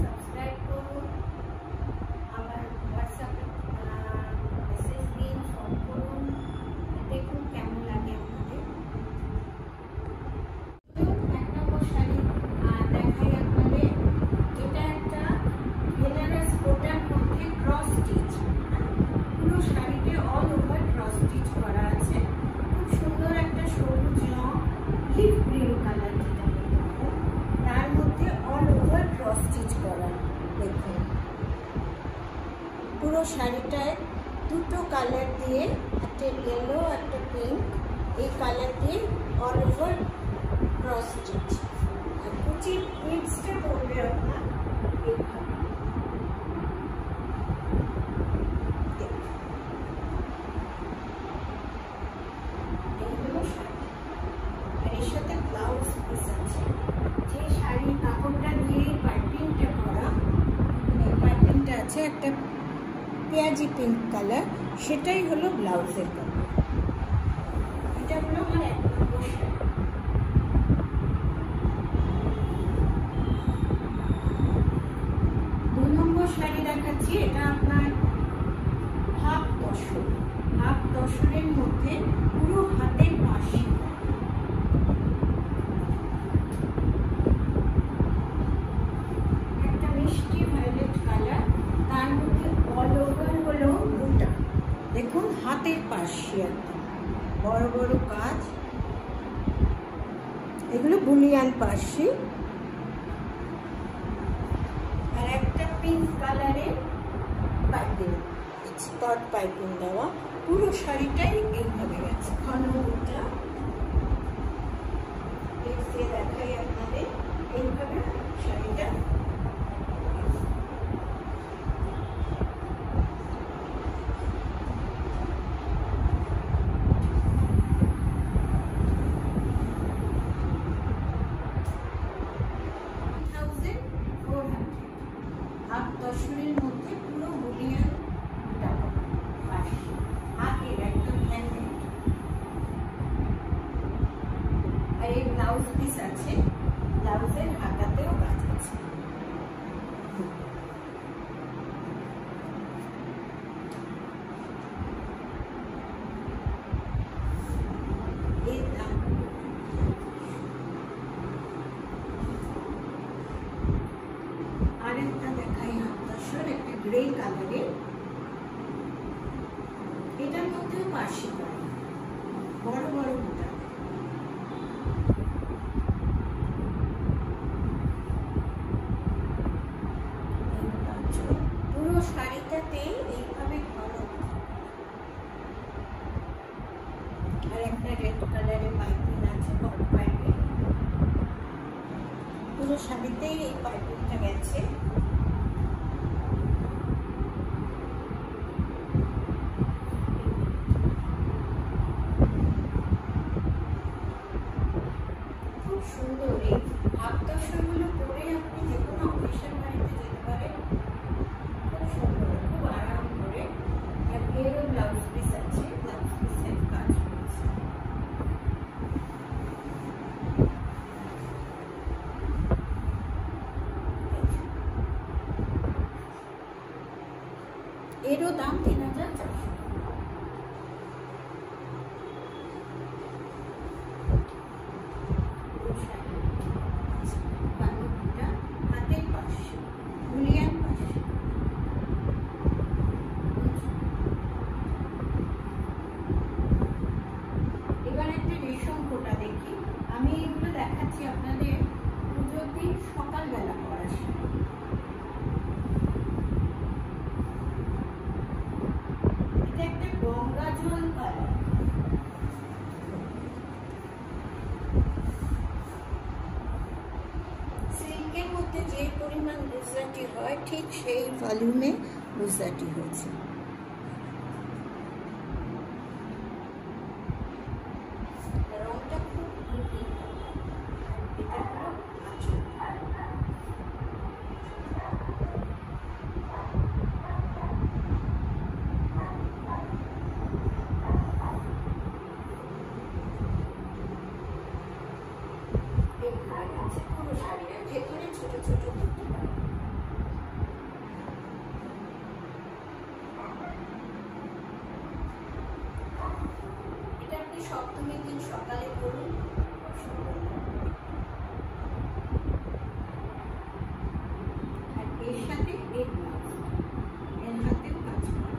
Subscribe করুন, আমার হোয়াটসঅ্যাপে মেসেজ দিন, ফোন করুন, দেখুন কেমন লাগে আপনাদের। এক নম্বর শাড়ি দেখাই আপনাদের। এটা একটা বেনারস কোটার মধ্যে ক্রস স্টিচ, পুরো শাড়িতে অল ওভার ক্রস স্টিচ করা আছে। খুব সুন্দর একটা সবুজ রং, লিভ গ্রিন কালার, যেটা তার মধ্যে অল ওভার ক্রস স্টিচ করা। দেখুন পুরো শাড়িটায় দুটো কালার দিয়ে, একটা ইয়েলো একটা পিঙ্ক, এই কালার দিয়ে অল ওভার ক্রস স্টিচ। আর কুচির মিক্সটা পড়বে আপনার এইভাবে। এর সাথে ব্লাউজ পিস আছে, যে শাড়ির কাপড়টা দিয়ে পাইপিংটা করা, পাইপিংটা আছে একটা পেঁয়াজি পিঙ্ক কালার, সেটাই হলো ব্লাউজের কাপড়। এটা হলো আমার এক নম্বর শাড়ি। দু নম্বর শাড়ি দেখাচ্ছি। এটা আপনার হাফ তসর, হাফ তসরের মধ্যে পুরো হাতের পাশে একটা মিষ্টি ভায়োলেট কালার, তার মধ্যে অল ওভার হলো বুটা। দেখুন হাতের পাশে একদম বড় বড় কাজ, এগুলো বুলিয়ান পাশে। আর একটা পিঙ্ক কালারের পাইপিং, স্পট পাইপিং দেওয়া, পুরো শাড়িটাই এইভাবে গেছে ঘন বুটা। দেখাই আপনাদের এইভাবে শাড়িটা। হাফ তসরের মধ্যে পুরো বুলিয়ান হাতের একদম হ্যান্ডমেড। আর এই ব্লাউজ পিস আছে, ব্লাউজের হাতাতেও কাজ আছে। আরেকটা দেখাই হাফ তসর, একটা গ্রে কালারের, এটার মধ্যেও পার্শি করা, বড় বড় বুটা। পুরো শাড়িটাতে এইভাবে ঘন। আর একটা রেড কালারের পাইপিং আছে, বড় পাইপিং, পুরো শাড়িতেই এই পাইপিংটা গেছে। খুব সুন্দর এই হাফ তসরগুলো পরে আপনি যে কোনো অকেশন বাড়িতে যেতে পারেন, খুব সুন্দর, খুব আরাম করে। আর এরও ব্লাউজ পিস আছে, ব্লাউজ পিসের কাজ করেছে। এরও দাম ৩,৪০০। হাতের পাশে বুলিয়ান পাশে। এবার একটা রেশম কোটা দেখি। আমি এগুলো দেখাচ্ছি আপনাদের পুজোর দিন সকালবেলা পরা শাড়ি। এটা একটা গঙ্গা জল কালার, সিল্কের মধ্যে যে পরিমাণ গুজরাটি হয় ঠিক সেই ভলিউমে গুজরাটি হয়েছে। রংটা খুব এটা হলো আঁচল। পুরো শাড়ি ভেতরে ছোট ছোট বুটি। এর সাথে এর ব্লাউজ, এর হাতেও কাজ করা।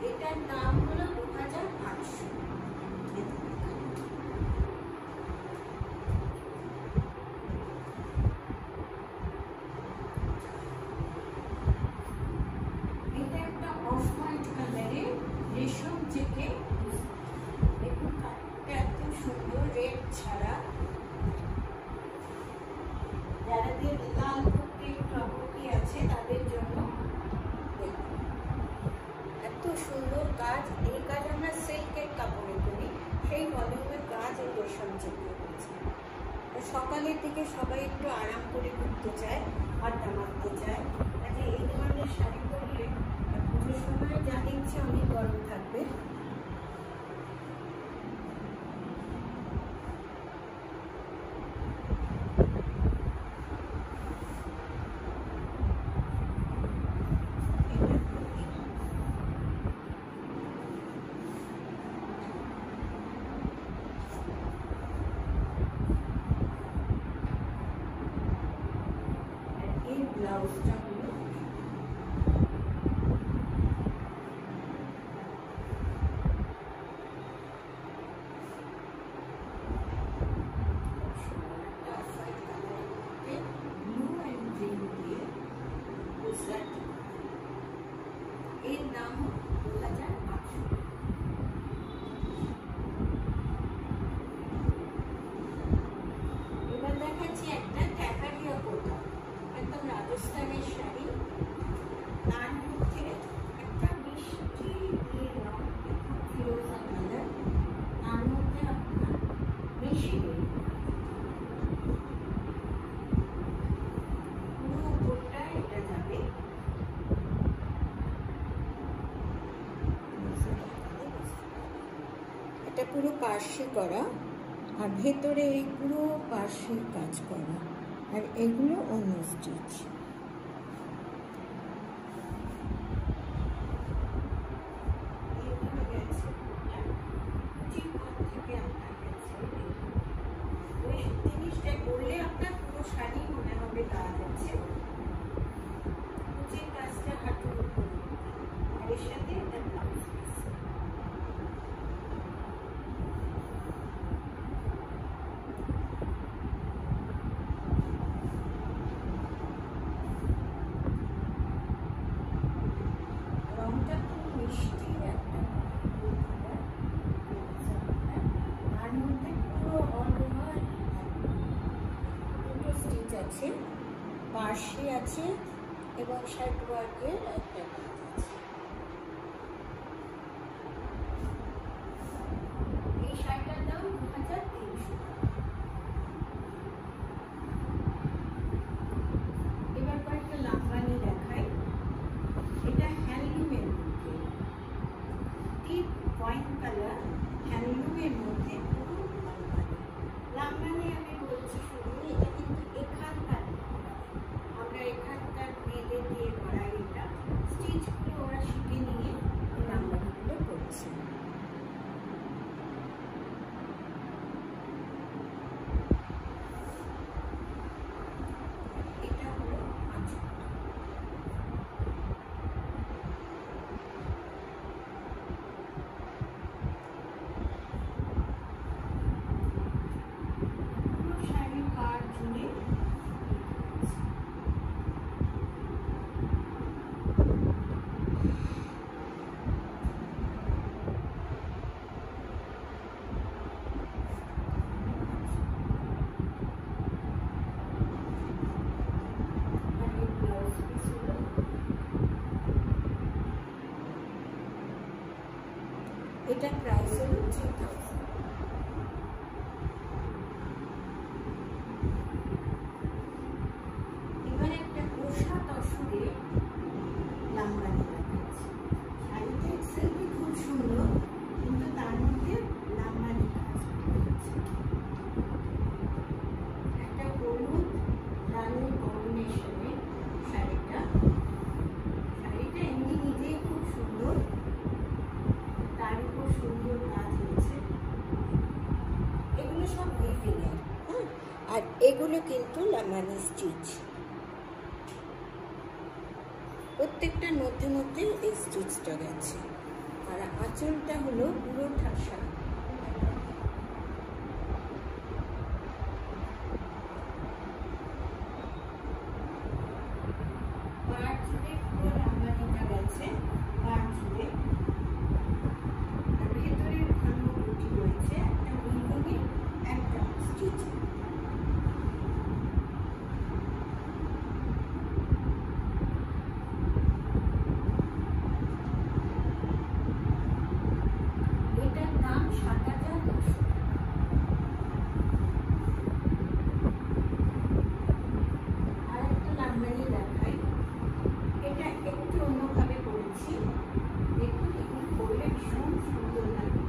এটার দাম হলো 2800। এটা একটা অফ হোয়াইট কালারের রেশম থেকে, দেখুন কালারটা এত সুন্দর, রেড ছাড়া। যাদের লাল কুর্তি টপকি আছে তাদের জন্য এত সুন্দর কাজ। এই কাজ আমরা সিল্কের কাপড়ে করি, সেই ভলিউমের কাজ এই রেশম চেপে করেছে। সকালের দিকে সবাই একটু আরাম করে ঘুরতে চায়, আড্ডা মারতে চায়, কাজে এই ধরনের শাড়ি পরলে পুজোর সময় যা ইচ্ছে অনেক গরম থাকবে। ব্লাউজটা হলো ব্লু অ্যান্ড গ্রিন দিয়ে, এর নাম 2800। এবার দেখাচ্ছি একটা ক্যাকারিয়া কোটা, একদম রাজস্থানের শাড়ি। তার মধ্যে একটা মিষ্টি রং, ফিরোজা কালার, তার মধ্যে আপনার মিষ্টি পুরো উপরটা এটা যাবে। এটা পুরো পার্শ্বে করা, আর ভেতরে এই পুরো পার্শ্বের কাজ করা, আর এগুলো অন্য স্টিচ। জিনিসটা করলে আপনার পুরো শাড়ি মনে হবে কাজ আছে। কুচির কাজটা হাঁটুর উপর, আর এর সাথে একটা ব্লাউজ পিস। রংটা খুব মিষ্টি একটা, তার মধ্যে পুরো অল ওভার দুটো স্টিচ আছে, পার্শ্বে আছে এবং শার্ট ওয়ার্কের একটা কাজ আছে। এই শাড়িটার দাম 2300 টাকা। এবার কয়েকটা লাম্বানি দেখাই। এটা হ্যান্ডলুমের মধ্যে, ডিপ ওয়াইন কালার হ্যান্ডলুমের মধ্যে পুরো লাম্বানি। আমি বলছি শুধু, এটা কিন্তু এখানকার, আমরা এখানকার মেয়েদের দিয়ে করা। এটা স্টিচগুলো ওরা শিখে নিয়ে লাম্বানিগুলো করছে। এটা হলো আঁচল। শাড়ির পাড় জুড়ে এটা প্রাইস হলো 3000। এবার একটা কোষা তসরে লাম্বানি দেখাচ্ছি। শাড়িটা এক্সেলটি খুব সুন্দর, কিন্তু তার মধ্যে লাম্বানি কাজ করা হচ্ছে। একটা আর এগুলো কিন্তু লামানি স্টিচ, প্রত্যেকটার মধ্যে মধ্যে এই স্টিচটা গেছে। আর আঁচলটা হলো পুরো ঠাসা। পাড় জুড়ে পুরো লামানিটা গেছে, পাড় জুড়ে। আর ভেতরের ঘন বুটি রয়েছে একটা উইভিংয়ের একটা স্টিচ। এটার দাম ৭,৯০০ টাকা। আর একটা লামবানি দেখাই, এটা একটু অন্যভাবে করেছি। দেখুন এগুলো করলে ভীষণ সুন্দর লাগে।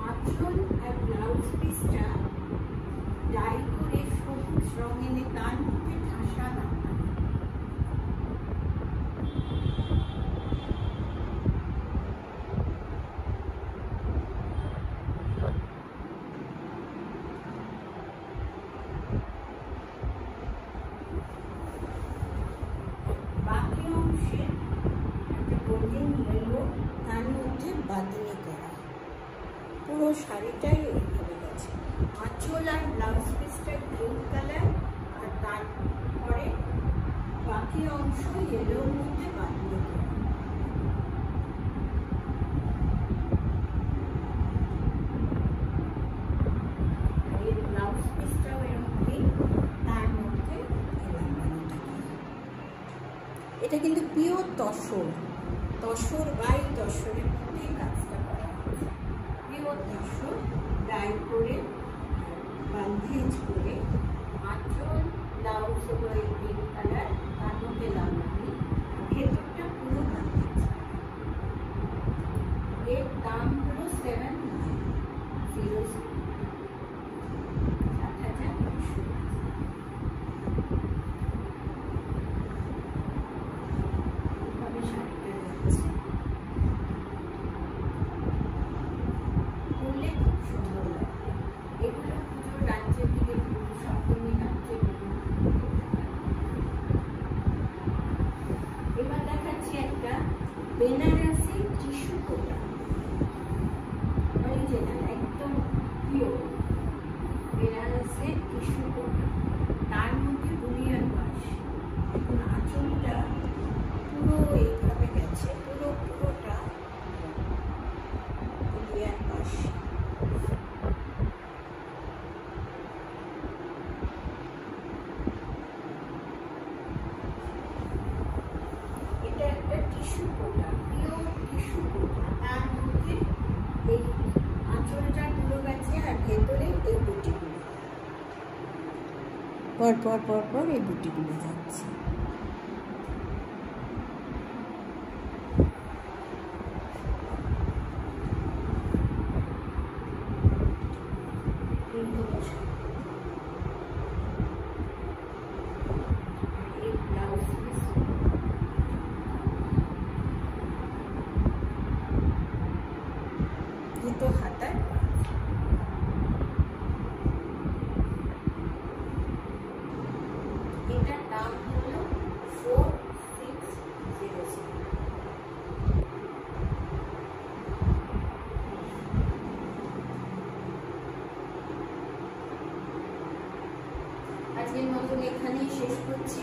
আঁচল আর ব্লাউজ পিসটা ডাই করে সবুজ রং এনে তার মধ্যে ঠাসা লামবানি। বাকি অংশে একটা গোল্ডেন ইয়েলো, তার মধ্যে বাঁধনি করা, পুরো শাড়িটাই এইভাবে গেছে। আঁচল আর ব্লাউজ পিসটা গ্রিন কালার, আর তারপরে বাকি অংশ ইয়েলোর মধ্যে বাঁধনি করা। এর ব্লাউজ পিসটাও এরকম গ্রিন, তার মধ্যে লামবানিটা। এটা কিন্তু পিওর তসর, তসর বাই তসরের মধ্যেই কাজটা করা হয়েছে। পিওর তসর ডাই করে বান্ধিজ করে, আঁচল ব্লাউজ হলো এই গ্রিন কালার, তার মধ্যে লামবানি, ভেতরটা পুরো বান্ধিজ। এর দাম হলো 7,900 7,900। শাড়িটা যাচ্ছে করলে খুব সুন্দর লাগবে। এগুলো পুজোর রাজ্যের দিকে, সপ্তমী রাজ্যের দিকে। এবার দেখাচ্ছি একটা বেনারসি টিস্যু কোটা, অরিজিনাল একদম পিওর বেনারসি টিস্যু কোটা, তার মধ্যে বুলিয়ান ওয়াশ। এখন আঁচলটা পুরো এইভাবে গেছে, পুরোটা বুলিয়ান ওয়াশ। এটা একটা টিস্যু কোটা, পিওর টিস্যু কোটা, তার মধ্যে এই আঁচলটা পুরো গেছে, আর ভেতরে এই বুটিগুলো পর এই বুটিগুলো যাচ্ছে। এই ব্লাউজ পিস, দুটো হাতার কাজ। এটার দাম হলো 4,600। আজকের মতন এখানেই শেষ করছি।